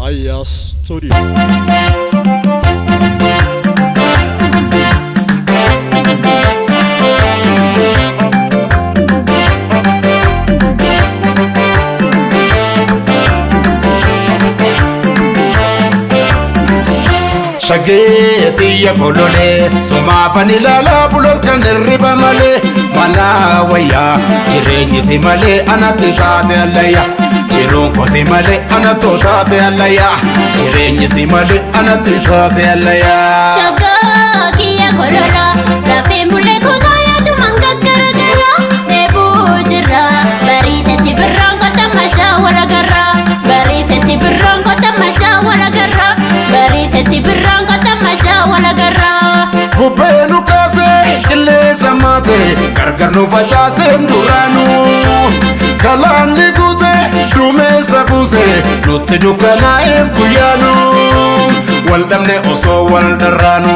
Aya Studio. Shageti ya kolole soma panila la bulol kan riba male mana waya jireni simale anatita de alaya jiron ko simale anatota de alaya jireni simale anatita de alaya Shageti ya kolora rafe mule kono ya tu manga garagara debu jira barite ti berangka tamaja wala garra barite ti berangka tamaja wala garra barite ti berangka tamaja wala garra Bupenu kaze ile zamate gargar no fachase mduranu kalani gute dume sabuse nuti dukana emkuyanu waldamne oso waldaranu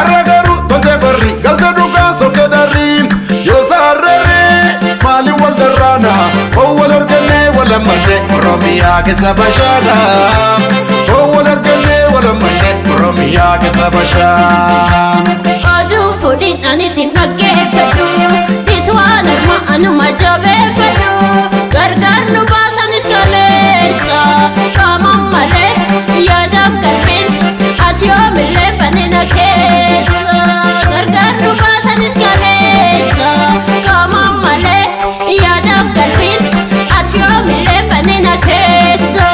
Aragaru tote barri galta duka soke darim yosarare mali waldarana walargane wala manje romiya ke sabashana walargane wala manje romiya ke sabashana Adu fudin ani sin pakke fadu diswana ma anu majabe fadu gargar nu basan iskalesa kama male yadaf karbin atyo mille panina kesa gargar nu basan iskalesa kama male yadaf karbin atyo mille panina kesa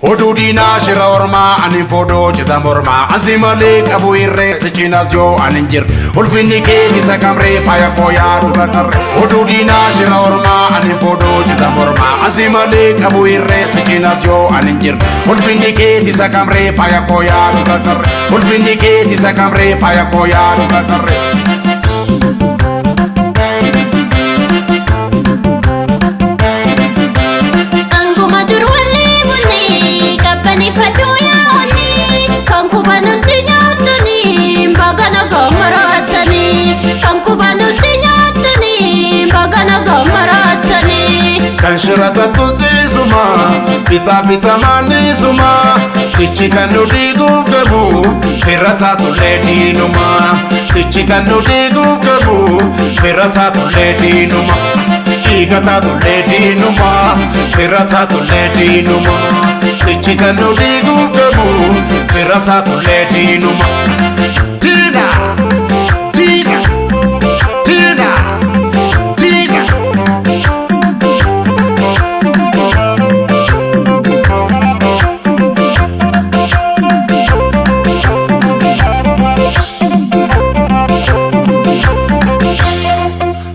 Odudina shira orma anin fodo jita morma azimale kabu irre tichinazyo aninjir ulfini ke tisa kamre paya koya rutakar Odudina shira orma anin fodo jita morma azimale kabu irre tichinazyo aninjir ulfini ke tisa kamre paya koya rutakar ulfini ke tisa kamre paya koya rutakar Kanshirata tutisuma pita pita manisuma sichika nudigu gabu firata tuledi numa sichika nudigu gabu firata tuledi numa igata tuledi numa firata tuledi numa sichika nudigu gabu firata tuledi numa Tina Tina Tina Tina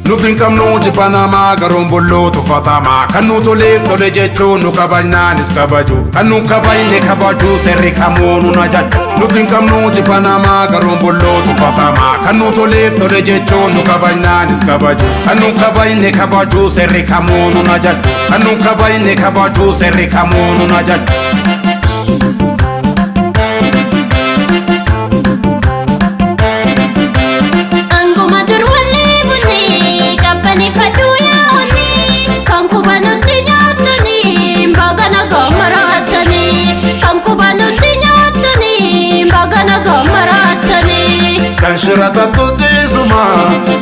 Nutin kam nuti panama garombolo tu fatama kanu to le tole jecho nu kabajna nis kabaju kanu kabajne kabaju serri kamonu na jaj Nutin kam nuti panama garombolo tu fatama kanu to le tole jecho nu kabajna nis kabaju kanu kabajne kabaju serri kamonu na jaj kanu kabajne kabaju serri kamonu na jaj Kanshirata tutisuma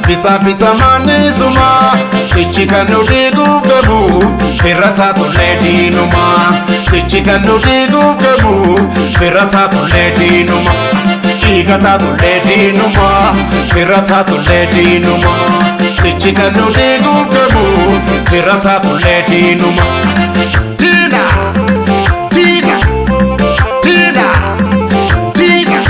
pita pita manisuma sichika nudigu gabu firata tuledi numa sichika nudigu gabu firata tuledi numa igata tuledi numa firata tuledi numa sichika nudigu gabu firata tuledi numa Tina Tina Tina Tina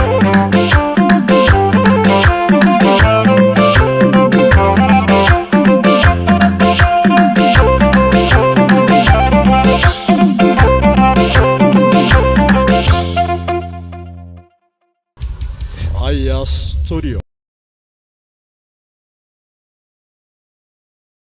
Aya Studio.